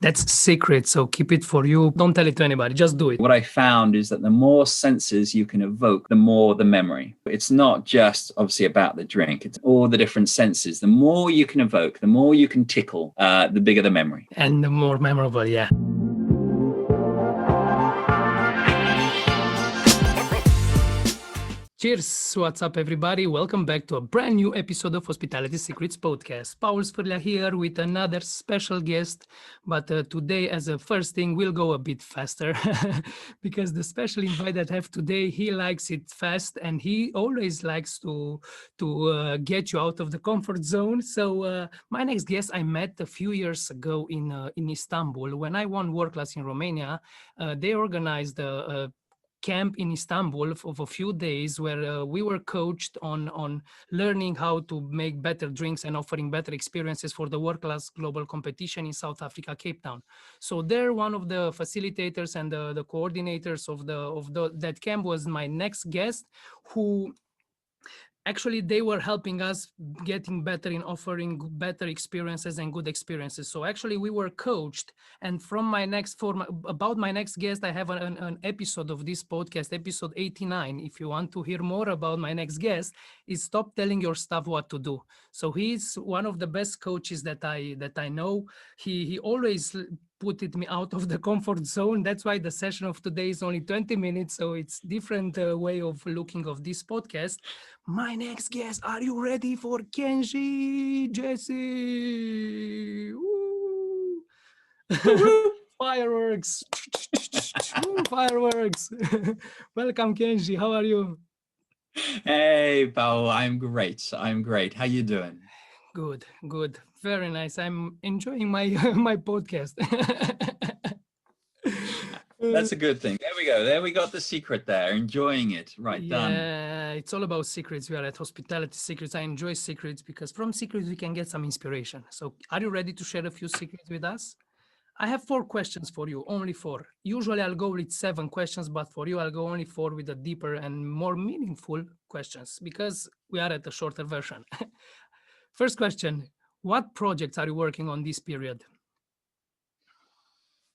That's secret, so keep it for you. Don't tell it to anybody, just do it. What I found is that the more senses you can evoke, the more the memory. It's not just obviously about the drink, it's all the different senses. The more you can evoke, the more you can tickle, the bigger the memory. And the more memorable, yeah. Cheers! What's up, everybody? Welcome back to a brand new episode of Hospitality Secrets Podcast. Paul Sfirla here with another special guest, but today, as a first thing, we'll go a bit faster because the special invite that I have today, he likes it fast and he always likes to get you out of the comfort zone. So my next guest I met a few years ago in Istanbul when I won World Class in Romania. They organized a camp in Istanbul of a few days where we were coached on learning how to make better drinks and offering better experiences for the world-class global competition in South Africa, Cape Town. So there, one of the facilitators and the coordinators of that camp was my next guest, who actually they were helping us getting better in offering better experiences and good experiences. So actually we were coached. And from about my next guest, I have an episode of this podcast, episode 89. If you want to hear more about my next guest, is stop telling your staff what to do. So he's one of the best coaches that I know. He always put me out of the comfort zone. That's why the session of today is only 20 minutes. So it's different way of looking of this podcast. My next guest, are you ready for Kenji Jesse? Woo. Fireworks. Fireworks. Welcome, Kenji. How are you? Hey, Paul, I'm great. How you doing? Good. Very nice. I'm enjoying my my podcast. That's a good thing. There we go. There we got the secret there. Enjoying it. Right, done. Yeah, it's all about secrets. We are at Hospitality Secrets. I enjoy secrets because from secrets we can get some inspiration. So are you ready to share a few secrets with us? I have 4 questions for you, only 4. Usually I'll go with 7 questions, but for you I'll go only 4 with the deeper and more meaningful questions because we are at a shorter version. First question, what projects are you working on this period?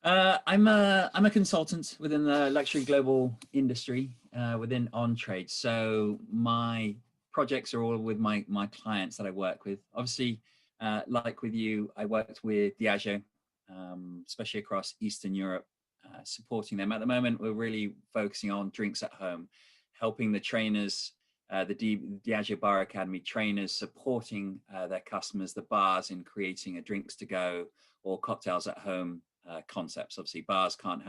I'm a consultant within the luxury global industry within On Trade. So my projects are all with my clients that I work with. Obviously, like with you, I worked with Diageo, especially across Eastern Europe, supporting them. At the moment, we're really focusing on drinks at home, helping the trainers, the Diageo Bar Academy trainers, supporting their customers, the bars, in creating a drinks to go or cocktails at home concepts. Obviously, bars can't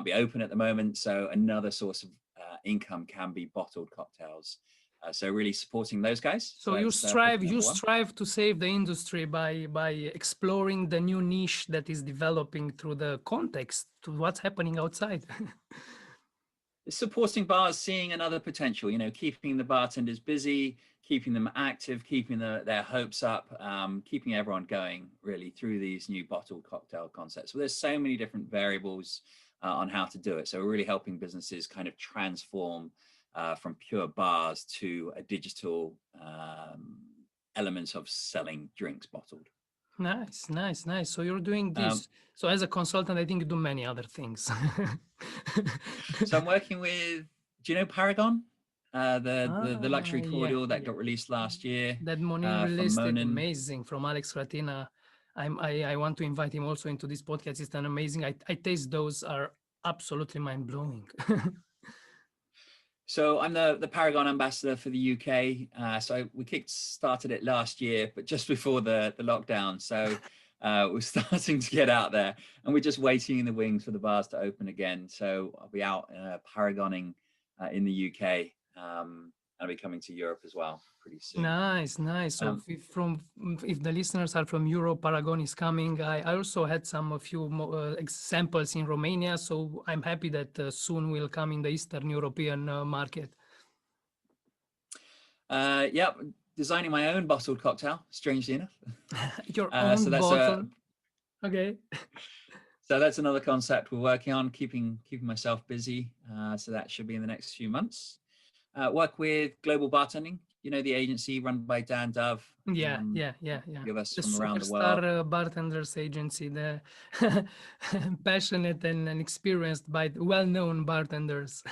be open at the moment, so another source of income can be bottled cocktails. So really supporting those guys. So you strive to save the industry by exploring the new niche that is developing through the context to what's happening outside. Supporting bars, seeing another potential, keeping the bartenders busy, keeping them active, keeping their hopes up, keeping everyone going really through these new bottled cocktail concepts. So there's so many different variables on how to do it. So we're really helping businesses kind of transform from pure bars to a digital element of selling drinks bottled. Nice. So you're doing this. So as a consultant, I think you do many other things. So I'm working with, do you know Paragon? The luxury cordial that got released last year. That Monin released it, amazing, from Alex Ratina. I want to invite him also into this podcast. It's an amazing. I taste those are absolutely mind blowing. So I'm the Paragon ambassador for the UK. So we started it last year, but just before the lockdown. So we're starting to get out there, and we're just waiting in the wings for the bars to open again. So I'll be out Paragoning in the UK. I'll be coming to Europe as well pretty soon. Nice. So if the listeners are from Europe, Paragon is coming. I also had a few examples in Romania, so I'm happy that soon will come in the Eastern European market. Yeah, designing my own bottled cocktail, strangely enough. Your own bottle? Okay. So that's another concept we're working on, keeping myself busy. So that should be in the next few months. Work with global bartending. you know, the agency run by Dan Dove. Yeah, Few of us The from around the world. superstar bartenders agency, the passionate and experienced by well-known bartenders.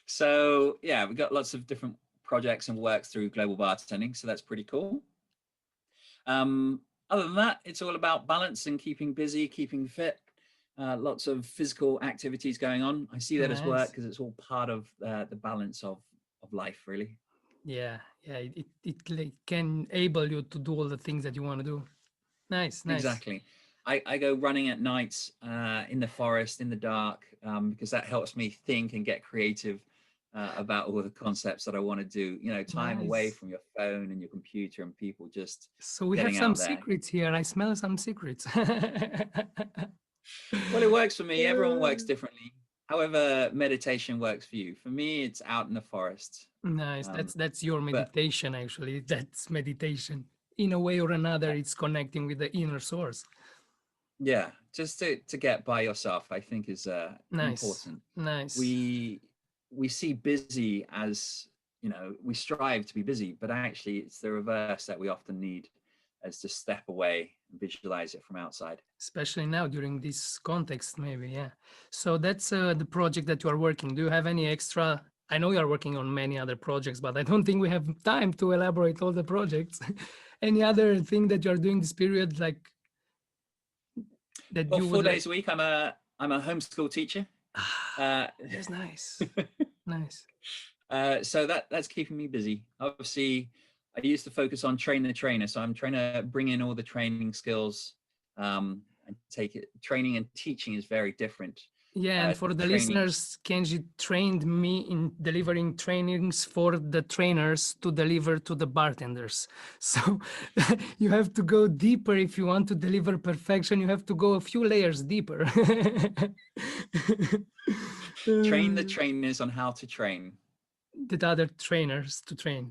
So yeah, we got lots of different projects and works through global bartending. So that's pretty cool. Other than that, it's all about balance and keeping busy, keeping fit. Lots of physical activities going on. I see that as work Nice. because it's all part of the balance of life, really. Yeah, it can enable you to do all the things that you want to do. Nice, nice. Exactly. I go running at night in the forest in the dark because that helps me think and get creative about all the concepts that I want to do. You know, time away Nice. from your phone and your computer and people, just So we have getting some out there. secrets here. I smell some secrets. Well, it works for me. Everyone Uh, works differently. However, meditation works for you. For me, it's out in the forest. Nice. Um, That's your but meditation actually. That's meditation. In a way or another, uh, it's connecting with the inner source. yeah, just to get by yourself, I think is Nice. important. Nice. We see busy as, you know, we strive to be busy, but actually it's the reverse that we often need, as to step away and visualize it from outside. Especially now during this context, maybe. Yeah. So that's the project that you are working. Do you have any extra? I know you are working on many other projects, but I don't think we have time to elaborate all the projects. Any other thing that you are doing this period, like that Well, you would 4 days like? a week, I'm a homeschool teacher. Uh, That's nice. Nice. so that's keeping me busy. Obviously, I used to focus on train the trainer, so I'm trying to bring in all the training skills and take it. Training and teaching is very different. Yeah, and for the Training, listeners, Kenji trained me in delivering trainings for the trainers to deliver to the bartenders. So you have to go deeper if you want to deliver perfection. You have to go a few layers deeper. train the Uh, trainers on how to train. the other trainers to train.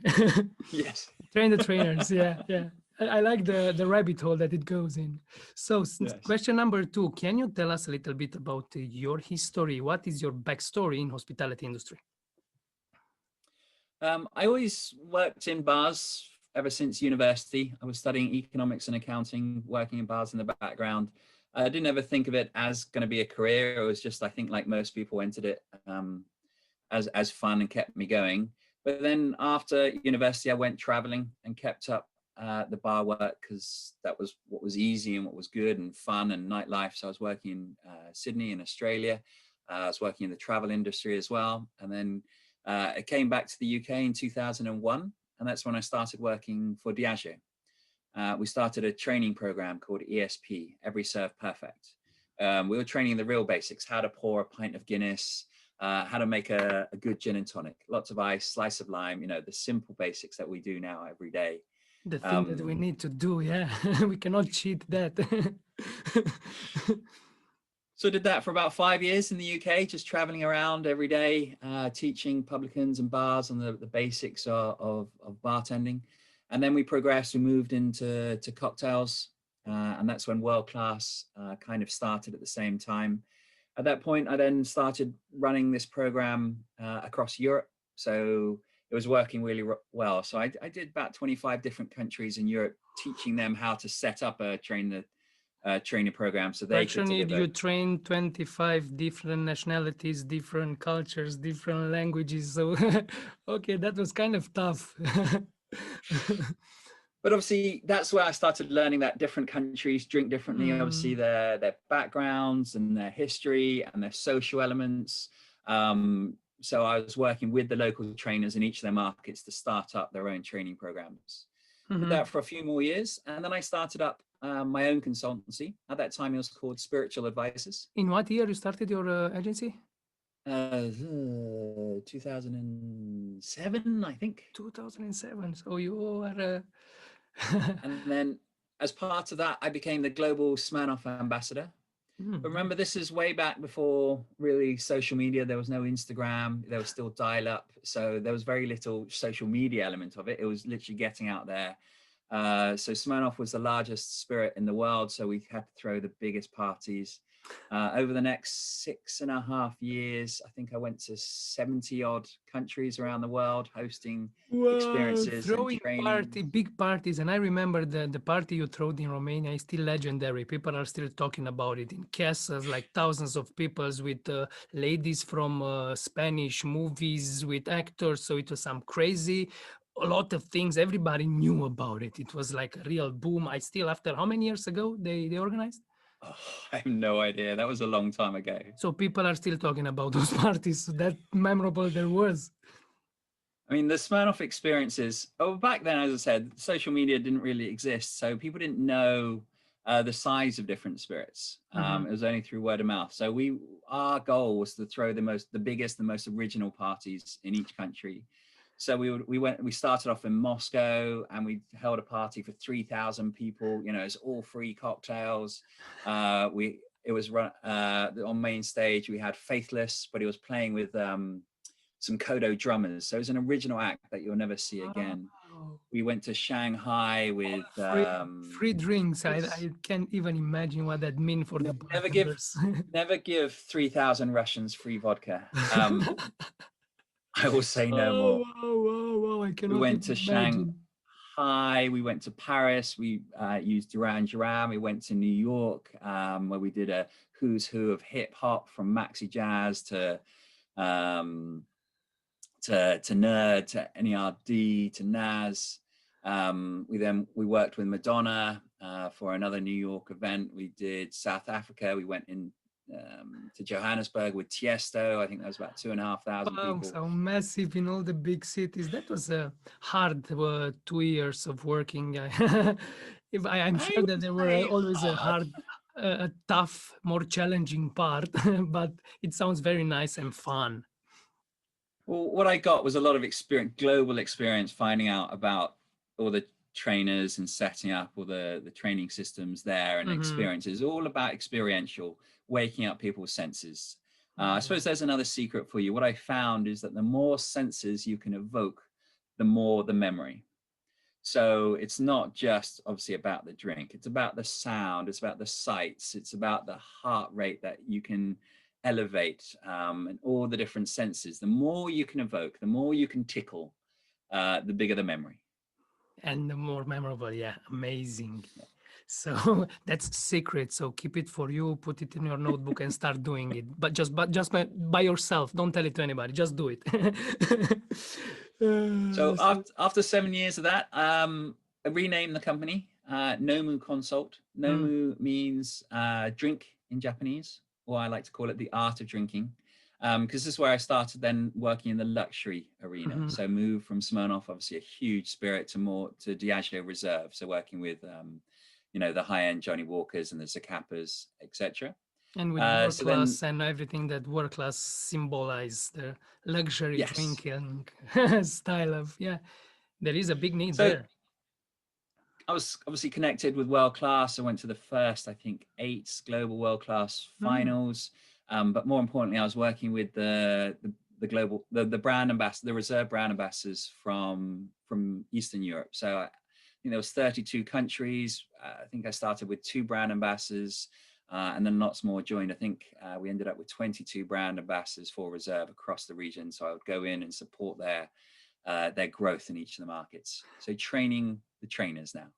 Yes. Train the trainers. Yeah, yeah. I like the rabbit hole that it goes in. So, Yes. question number 2: can you tell us a little bit about your history? What is your backstory in hospitality industry? I always worked in bars ever since university. I was studying economics and accounting, working in bars in the background. I didn't ever think of it as going to be a career. It was just, I think, like most people, entered it as fun and kept me going. But then after university, I went traveling and kept up the bar work because that was what was easy and what was good and fun and nightlife. So I was working in Sydney in Australia. I was working in the travel industry as well. And then I came back to the UK in 2001. And that's when I started working for Diageo. We started a training program called ESP, Every Serve Perfect. We were training the real basics, how to pour a pint of Guinness, how to make a good gin and tonic, lots of ice, slice of lime, you know, the simple basics that we do now every day. The thing that we need to do, yeah. We cannot cheat that. So I did that for about 5 years in the UK, just traveling around every day, teaching publicans and bars on the basics of bartending. And then we progressed, we moved into cocktails. And that's when World Class kind of started at the same time. At that point, I then started running this program across Europe. So it was working really well. So I did about 25 different countries in Europe, teaching them how to set up a trainer program so they could Actually, deliver. you train 25 different nationalities, different cultures, different languages. So, okay, that was kind of tough. But obviously, that's where I started learning that different countries drink differently. Obviously, Mm, their backgrounds and their history and their social elements. So I was working with the local trainers in each of their markets to start up their own training programs. Did mhm. that for a few more years, and then I started up my own consultancy. At that time, it was called Spiritual Advisors. In what year you started your agency? 2007, I think. 2007. So you are. And then, as part of that, I became the global Smirnoff ambassador. But Mm, remember, this is way back before really social media. There was no Instagram. There was still dial-up. So there was very little social media element of it. It was literally getting out there. So Smirnoff was the largest spirit in the world. So we had to throw the biggest parties. Over the next 6.5 years, I think I went to 70 odd countries around the world, hosting Wow, experiences and throwing training. party, big parties. And I remember the party you threw in Romania is still legendary. People are still talking about it in castles, like thousands of people with ladies from Spanish movies, with actors. So it was some crazy, a lot of things. Everybody knew about it. It was like a real boom. I still, after how many years ago they organized? Oh, I have no idea. That was a long time ago. So people are still talking about those parties. So that memorable there was. I mean, the Smirnoff experiences, oh, back then, as I said, social media didn't really exist. So people didn't know the size of different spirits. Mhm. It was only through word of mouth. So our goal was to throw the biggest, the most original parties in each country. So we started off in Moscow and we held a party for 3,000 people. You know, it's all free cocktails. It was run on main stage. We had Faithless, but he was playing with some Kodo drummers. So it was an original act that you'll never see again. Wow. We went to Shanghai with Free drinks. I can't even imagine what that means for the never give bartenders. never give 3,000 Russians free vodka. I will say no Oh, more. wow, wow, wow. I We cannot went even to imagine. Shanghai. We went to Paris. We used Duran Duran. We went to New York, where we did a who's who of hip hop from maxi jazz um, to Nerd, to NERD, to Nas. We worked with Madonna for another New York event. We did South Africa. We went in to Johannesburg with Tiesto. I think that was about 2,500 Wow, people. so massive in all the big cities. That was a hard 2 years of working. I'm I sure that would there were say always a hard. hard, a tough, more challenging part, but it sounds very nice and fun. Well, what I got was a lot of experience, global experience, finding out about all the trainers and setting up all the training systems there and Mhm. experiences, all about experiential, waking up people's senses. I suppose Wow. there's another secret for you. What I found is that the more senses you can evoke, the more the memory. So it's not just obviously about the drink, it's about the sound, it's about the sights, it's about the heart rate that you can elevate, and all the different senses. The more you can evoke, the more you can tickle, the bigger the memory. And the more memorable, yeah, amazing. Yeah. So that's secret. So keep it for you, put it in your notebook and start doing it. But just by yourself. Don't tell it to anybody. Just do it. So So after 7 years of that, I renamed the company Nomu Consult. mm, Nomu means drink in Japanese, or I like to call it the art of drinking, because this is where I started then working in the luxury arena. mhm. So moved from Smirnoff, obviously a huge spirit, to Diageo Reserve. So working with the high-end Johnny Walkers and the Zaccapas, etc. And with work So then, class and everything that work class symbolize the luxury yes. drinking style of, yeah, there is a big need So there. I was obviously connected with world class. I went to the first, I think, 8 global world class Mm, finals. But more importantly, I was working with the global the brand ambassador, the reserve brand ambassadors from Eastern Europe. So I think there was 32 countries. I think I started with 2 brand ambassadors, and then lots more joined. I think we ended up with 22 brand ambassadors for reserve across the region. So I would go in and support their growth in each of the markets. So training the trainers now.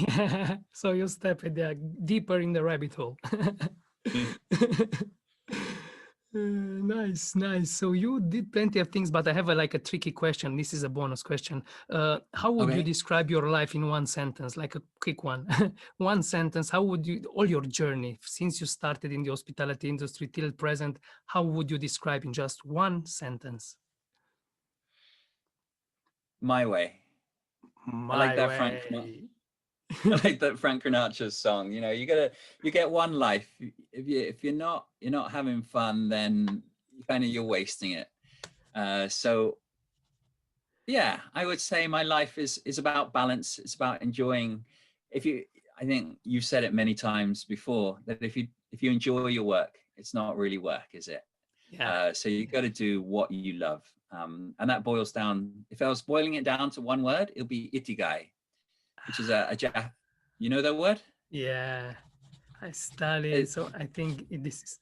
yeah. So you step deeper in the rabbit hole. Nice, nice. So you did plenty of things, but I have like a tricky question. This is a bonus question. How would you Okay. describe your life in one sentence, like a quick one? One sentence. How would you, all your journey since you started in the hospitality industry till present, how would you describe in just one sentence? My way. I like My that way. I like that Frank Sinatra's song. You know, you get one life. If you're not having fun, then you're wasting it. So yeah, I would say my life is about balance. It's about enjoying. If you, I think you've said it many times before that if you enjoy your work, it's not really work, is it? Yeah. So you got to do what you love, and that boils down. If I was boiling it down to one word, it'll be Ikigai, which is you know that word? Yeah. I study, It, so I think this is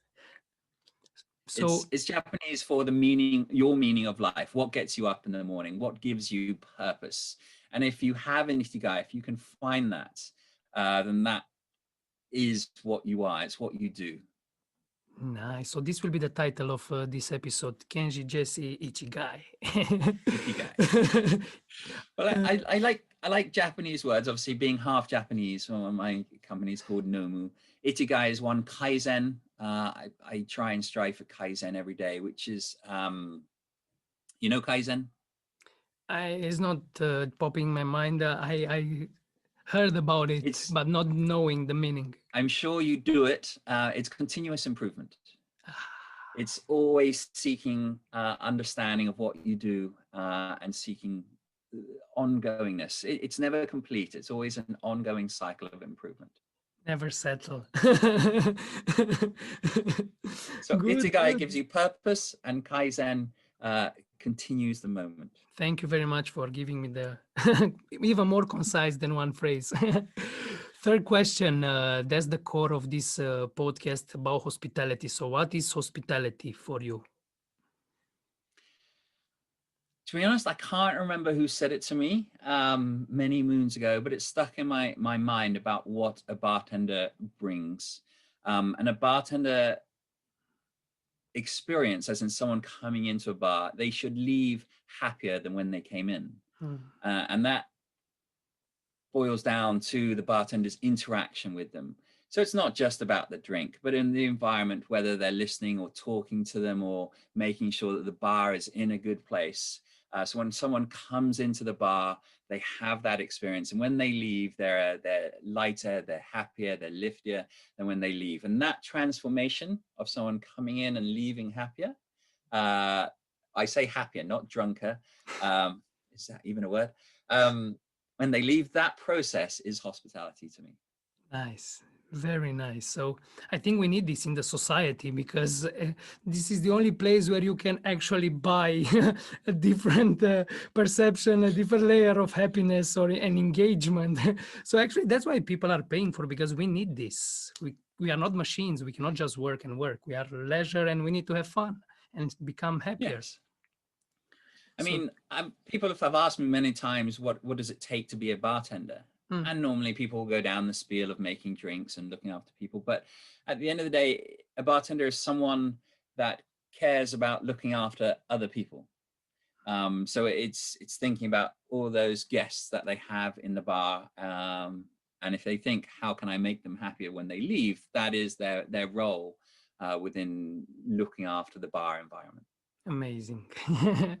so. it's Japanese for the meaning, your meaning of life. What gets you up in the morning? What gives you purpose? And if you have an Ikigai, if you can find that, then that is what you are. It's what you do. Nice. So this will be the title of this episode, Kenji Jesse Ichigai. Ikigai. Well, Uh, I like Japanese words. Obviously, being half Japanese, one of my companies called Nomu. Ikigai is one. Kaizen. I try and strive for Kaizen every day, which is Kaizen. it's not popping in my mind. I heard about it, It's but not knowing the meaning. I'm sure you do it. It's continuous improvement. It's always seeking understanding of what you do and seeking ongoingness. It's never complete. It's always an ongoing cycle of improvement. Never settle. So Good, Ikigai good. gives you purpose, and Kaizen continues the moment. Thank you very much for giving me the even more concise than one phrase. Third question. That's the core of this podcast about hospitality. So, what is hospitality for you? To be honest, I can't remember who said it to me many moons ago, but it's stuck in my mind about what a bartender brings. And a bartender experience, as in someone coming into a bar, they should leave happier than when they came in. And that boils down to the bartender's interaction with them. So it's not just about the drink, but in the environment, whether they're listening or talking to them or making sure that the bar is in a good place. So when someone comes into the bar, they have that experience. And when they leave, they're lighter, they're happier, they're liftier than when they leave. And that transformation of someone coming in and leaving happier, I say happier, not drunker. Is that even a word? When they leave, that process is hospitality to me. Nice. Very nice. So I think we need this in the society because this is the only place where you can actually buy a different perception, a different layer of happiness or an engagement. So actually, that's why people are paying for because we need this. We are not machines. We cannot just work and work. We are leisure and we need to have fun and become happier. Yes. I So, mean, people have asked me many times, what does it take to be a bartender? And normally people will go down the spiel of making drinks and looking after people. But at the end of the day, a bartender is someone that cares about looking after other people. So it's thinking about all those guests that they have in the bar. And if they think, how can I make them happier when they leave? That is their role within looking after the bar environment. amazing.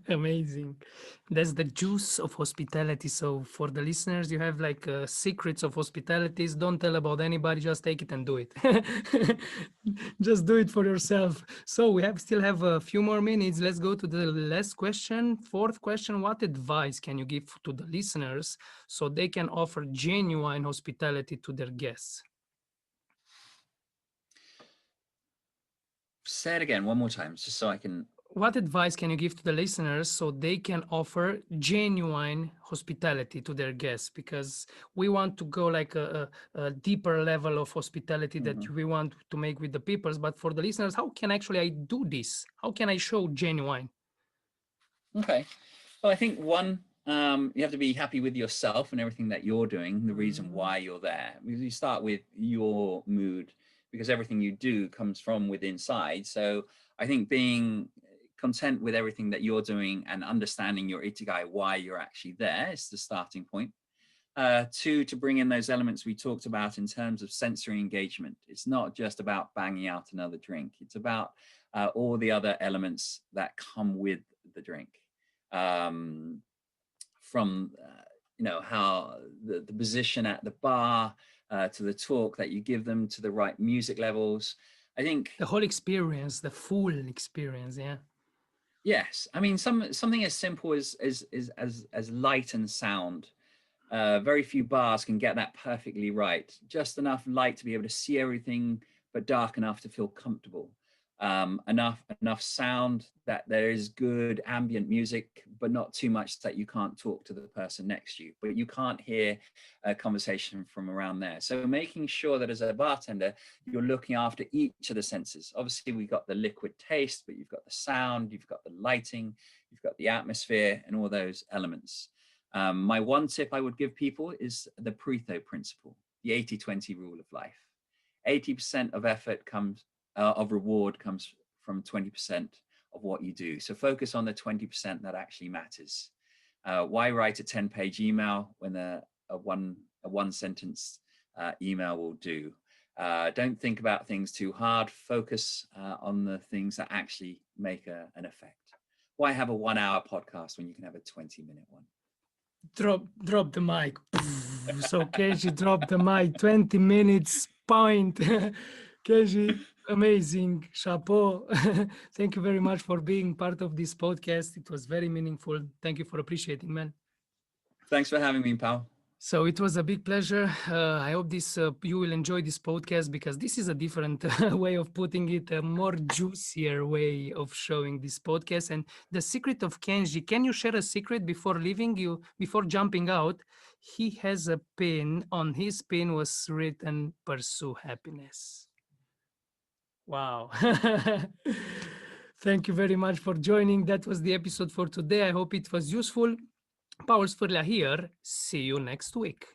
Amazing. That's the juice of hospitality. So for the listeners, you have like secrets of hospitalities. Don't tell about anybody, just take it and do it. Just do it for yourself. So we still have a few more minutes. Let's go to the last question. Fourth question. What advice can you give to the listeners so they can offer genuine hospitality to their guests? Say it again one more time, just so I can. What advice can you give to the listeners so they can offer genuine hospitality to their guests? Because we want to go like a deeper level of hospitality that we want to make with the peoples. But for the listeners, how can actually I do this? How can I show genuine? Okay. Well, I think one, you have to be happy with yourself and everything that you're doing, the reason why you're there. You start with your mood because everything you do comes from within inside. So I think being content with everything that you're doing and understanding your Ikigai, why you're actually there, is the starting point. Two, to bring in those elements we talked about in terms of sensory engagement. It's not just about banging out another drink. It's about all the other elements that come with the drink. From how the position at the bar, to the talk that you give them, to the right music levels. I think the whole experience, the full experience. Yeah. Yes, I mean something as simple as light and sound. Very few bars can get that perfectly right. Just enough light to be able to see everything, but dark enough to feel comfortable. enough sound that there is good ambient music, but not too much that you can't talk to the person next to you, but you can't hear a conversation from around there. So making sure that as a bartender, you're looking after each of the senses. Obviously, we've got the liquid taste, but you've got the sound, you've got the lighting, you've got the atmosphere, and all those elements. My one tip I would give people is the Pareto Principle, the 80-20 rule of life. 80% of effort comes of reward comes from 20% of what you do. So focus on the 20% that actually matters. Why write a 10-page email when a one sentence email will do? Don't think about things too hard. Focus on the things that actually make an effect. Why have a 1-hour podcast when you can have a 20-minute one? Drop the mic. So Kenji dropped the mic. 20 minutes point. Kenji, amazing. Chapeau. Thank you very much for being part of this podcast. It was very meaningful. Thank you for appreciating, man. Thanks for having me, pal. So it was a big pleasure. I hope this you will enjoy this podcast, because this is a different way of putting it, a more juicier way of showing this podcast. And the secret of Kenji, can you share a secret before leaving you, before jumping out? He has a pin. On his pin was written "Pursue Happiness." Wow. Thank you very much for joining. That was the episode for today. I hope it was useful. Paul Sfirlea here. See you next week.